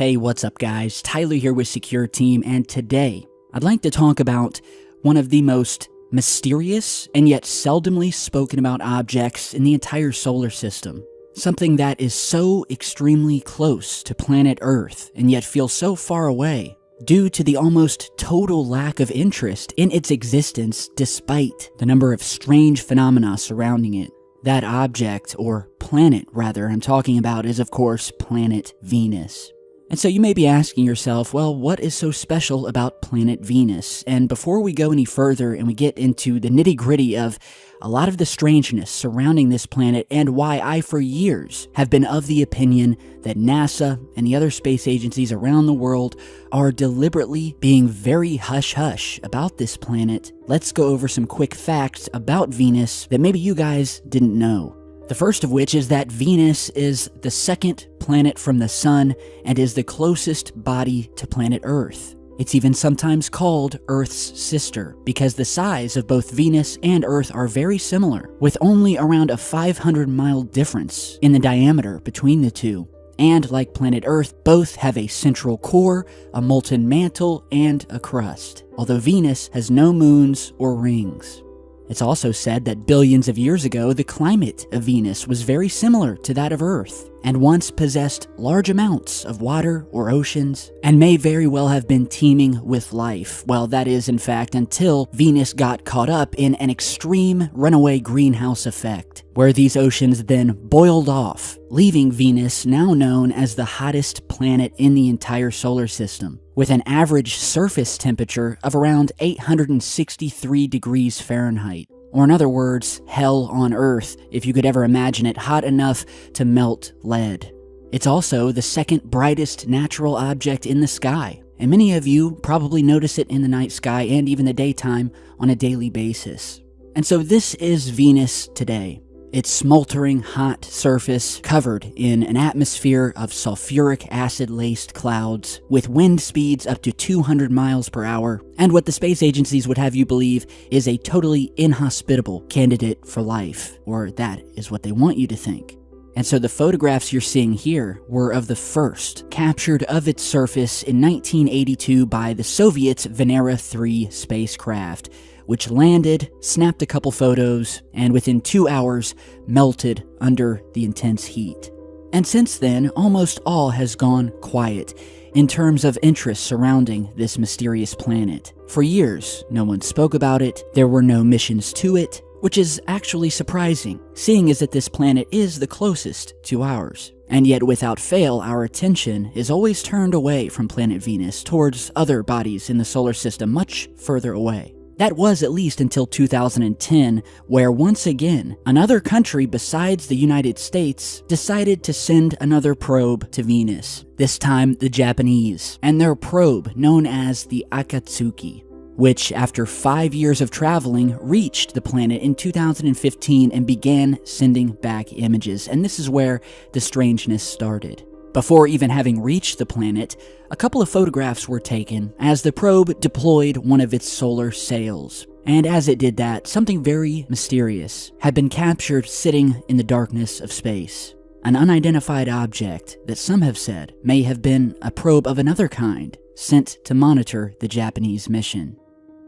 Hey, what's up guys? Tyler here with Secure Team, and today I'd like to talk about one of the most mysterious and yet seldomly spoken about objects in the entire solar system. Something that is so extremely close to planet Earth and yet feels so far away due to the almost total lack of interest in its existence despite the number of strange phenomena surrounding it. That object, or planet rather, I'm talking about is of course planet Venus. And so you may be asking yourself, well, what is so special about planet Venus? And before we go any further and we get into the nitty-gritty of a lot of the strangeness surrounding this planet and why I for years have been of the opinion that NASA and the other space agencies around the world are deliberately being very hush-hush about this planet, let's go over some quick facts about Venus that maybe you guys didn't know. The first of which is that Venus is the second planet from the Sun and is the closest body to planet Earth. It's even sometimes called Earth's sister because the size of both Venus and Earth are very similar, with only around a 500-mile difference in the diameter between the two. And like planet Earth, both have a central core, a molten mantle, and a crust, although Venus has no moons or rings. It's also said that billions of years ago, the climate of Venus was very similar to that of Earth, and once possessed large amounts of water or oceans, and may very well have been teeming with life. Well, that is, in fact, until Venus got caught up in an extreme runaway greenhouse effect, where these oceans then boiled off, leaving Venus now known as the hottest planet in the entire solar system, with an average surface temperature of around 863 degrees Fahrenheit. Or in other words, hell on Earth, if you could ever imagine it, hot enough to melt lead. It's also the second brightest natural object in the sky, and many of you probably notice it in the night sky and even the daytime on a daily basis. And so this is Venus today. Its smoldering hot surface covered in an atmosphere of sulfuric acid-laced clouds with wind speeds up to 200 miles per hour, and what the space agencies would have you believe is a totally inhospitable candidate for life, or that is what they want you to think. And so the photographs you're seeing here were of the first, captured of its surface in 1982 by the Soviets' Venera 3 spacecraft, which landed, snapped a couple photos, and within 2 hours melted under the intense heat. And since then, almost all has gone quiet in terms of interest surrounding this mysterious planet. For years, no one spoke about it, there were no missions to it, which is actually surprising, seeing as that this planet is the closest to ours. And yet without fail, our attention is always turned away from planet Venus towards other bodies in the solar system much further away. That was at least until 2010, where once again, another country besides the United States decided to send another probe to Venus, this time the Japanese, and their probe, known as the Akatsuki, which after 5 years of traveling, reached the planet in 2015 and began sending back images, and this is where the strangeness started. Before even having reached the planet, a couple of photographs were taken as the probe deployed one of its solar sails. And as it did that, something very mysterious had been captured sitting in the darkness of space. An unidentified object that some have said may have been a probe of another kind, sent to monitor the Japanese mission.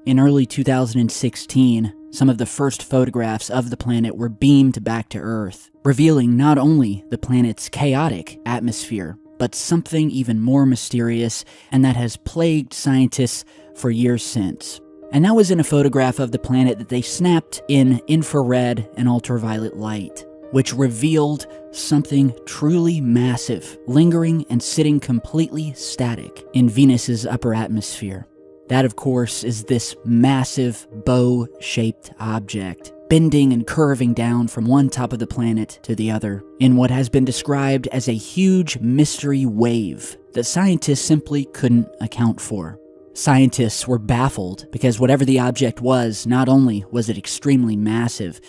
In early 2016, some of the first photographs of the planet were beamed back to Earth, revealing not only the planet's chaotic atmosphere, but something even more mysterious, and that has plagued scientists for years since. And that was in a photograph of the planet that they snapped in infrared and ultraviolet light, which revealed something truly massive, lingering and sitting completely static in Venus's upper atmosphere. That, of course, is this massive bow-shaped object, bending and curving down from one top of the planet to the other, in what has been described as a huge mystery wave that scientists simply couldn't account for. Scientists were baffled because whatever the object was, not only was it extremely massive,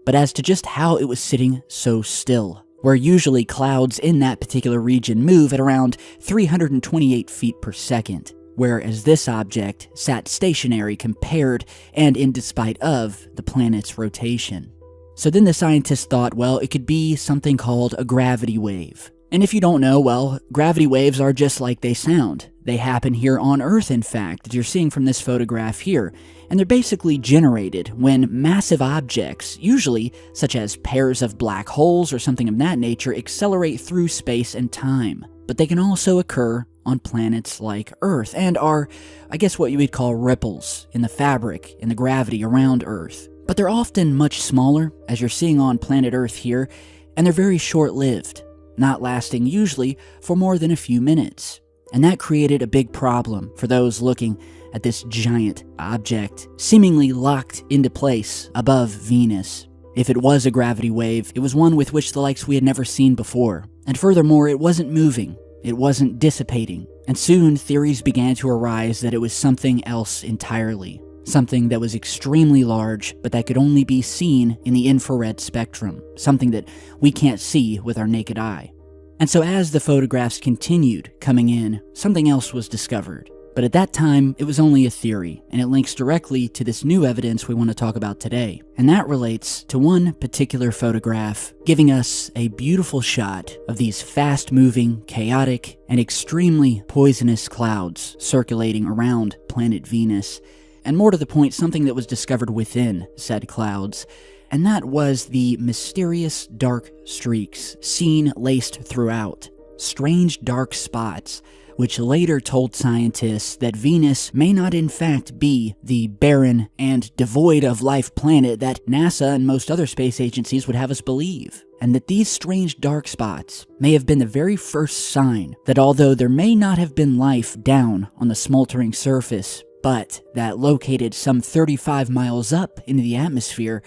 but as to just how it was sitting so still, where usually clouds in that particular region move at around 328 feet per second. Whereas this object sat stationary compared and in despite of the planet's rotation. So then the scientists thought, well, it could be something called a gravity wave, And if you don't know, well, gravity waves are just like they sound. They happen here on Earth, in fact, as you're seeing from this photograph here. And they're basically generated when massive objects, usually such as pairs of black holes or something of that nature, accelerate through space and time. But they can also occur on planets like Earth and are, I guess, what you would call ripples in the fabric, in the gravity around Earth. But they're often much smaller, as you're seeing on planet Earth here, and they're very short-lived, not lasting usually for more than a few minutes. And that created a big problem for those looking at this giant object, seemingly locked into place above Venus. If it was a gravity wave, it was one with which the likes we had never seen before. And furthermore, it wasn't moving, it wasn't dissipating. And soon theories began to arise that it was something else entirely. Something that was extremely large, but that could only be seen in the infrared spectrum. Something that we can't see with our naked eye. And so as the photographs continued coming in, something else was discovered. But at that time, it was only a theory, and it links directly to this new evidence we want to talk about today. And that relates to one particular photograph, giving us a beautiful shot of these fast-moving, chaotic, and extremely poisonous clouds circulating around planet Venus. And more to the point, something that was discovered within said clouds. And that was the mysterious dark streaks seen laced throughout. Strange dark spots, which later told scientists that Venus may not in fact be the barren and devoid of life planet that NASA and most other space agencies would have us believe. And that these strange dark spots may have been the very first sign that although there may not have been life down on the smoldering surface, but that located some 35 miles up into the atmosphere,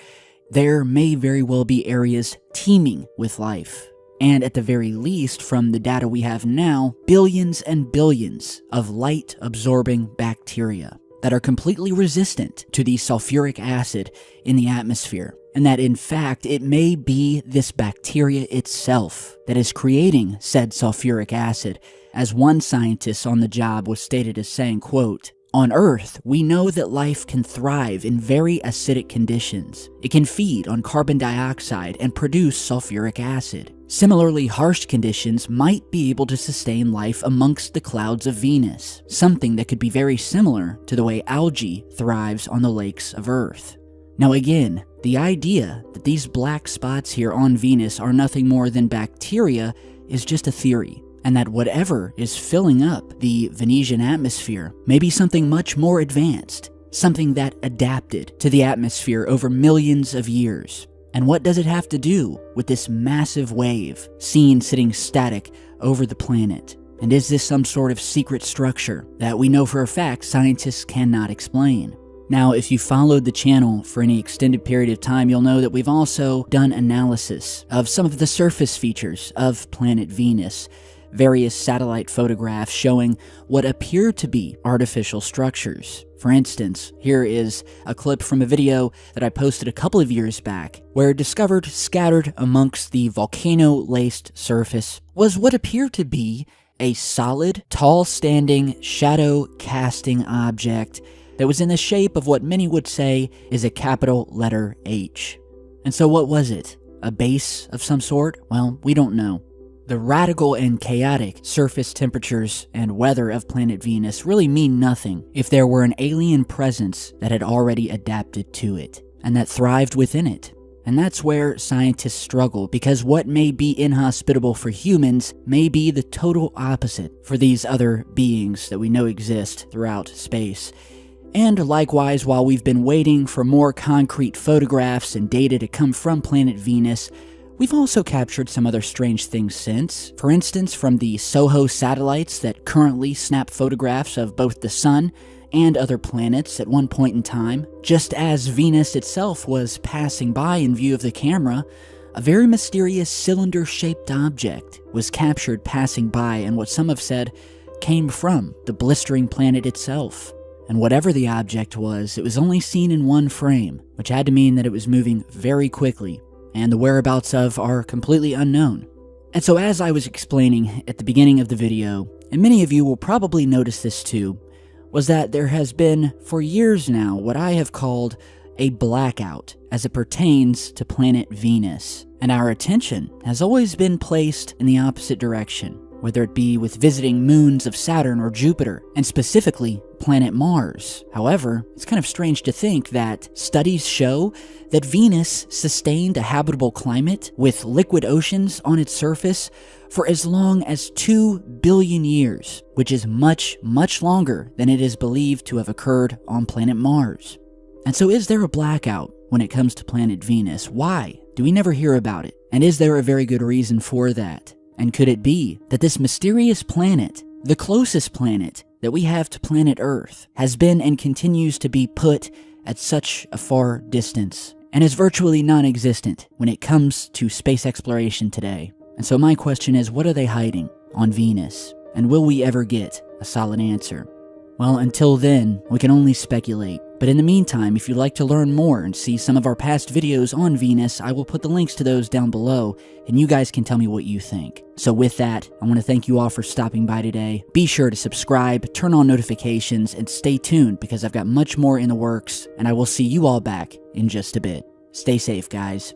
there may very well be areas teeming with life. And at the very least, from the data we have now, billions and billions of light-absorbing bacteria that are completely resistant to the sulfuric acid in the atmosphere. And that in fact, it may be this bacteria itself that is creating said sulfuric acid, as one scientist on the job was stated as saying, quote, "On Earth, we know that life can thrive in very acidic conditions. It can feed on carbon dioxide and produce sulfuric acid. Similarly, harsh conditions might be able to sustain life amongst the clouds of Venus, something that could be very similar to the way algae thrives on the lakes of Earth." Now again, the idea that these black spots here on Venus are nothing more than bacteria is just a theory. And that whatever is filling up the Venetian atmosphere may be something much more advanced, something that adapted to the atmosphere over millions of years. And what does it have to do with this massive wave seen sitting static over the planet? And is this some sort of secret structure that we know for a fact scientists cannot explain? Now, if you followed the channel for any extended period of time, you'll know that we've also done analysis of some of the surface features of planet Venus. Various satellite photographs showing what appear to be artificial structures. For instance, here is a clip from a video that I posted a couple of years back, where discovered scattered amongst the volcano-laced surface was what appeared to be a solid, tall-standing, shadow-casting object that was in the shape of what many would say is a capital letter H. And so what was it? A base of some sort? Well, we don't know. The radical and chaotic surface temperatures and weather of planet Venus really mean nothing if there were an alien presence that had already adapted to it, and that thrived within it. And that's where scientists struggle, because what may be inhospitable for humans may be the total opposite for these other beings that we know exist throughout space. And likewise, while we've been waiting for more concrete photographs and data to come from planet Venus, we've also captured some other strange things since. For instance, from the SOHO satellites that currently snap photographs of both the Sun and other planets at one point in time. Just as Venus itself was passing by in view of the camera, a very mysterious cylinder-shaped object was captured passing by, and what some have said came from the blistering planet itself. And whatever the object was, it was only seen in one frame, which had to mean that it was moving very quickly, and the whereabouts of are completely unknown. And so as I was explaining at the beginning of the video, and many of you will probably notice this too, was that there has been, for years now, what I have called a blackout as it pertains to planet Venus. And our attention has always been placed in the opposite direction, whether it be with visiting moons of Saturn or Jupiter, and specifically planet Mars. However, it's kind of strange to think that studies show that Venus sustained a habitable climate with liquid oceans on its surface for as long as 2 billion years, which is much, much longer than it is believed to have occurred on planet Mars. And so is there a blackout when it comes to planet Venus? Why do we never hear about it? And is there a very good reason for that? And could it be that this mysterious planet, the closest planet that we have to planet Earth, has been and continues to be put at such a far distance and is virtually non-existent when it comes to space exploration today? And so my question is, what are they hiding on Venus? And will we ever get a solid answer? Well, until then, we can only speculate. But in the meantime, if you'd like to learn more and see some of our past videos on Venus, I will put the links to those down below, and you guys can tell me what you think. So with that, I want to thank you all for stopping by today. Be sure to subscribe, turn on notifications, and stay tuned because I've got much more in the works, and I will see you all back in just a bit. Stay safe, guys.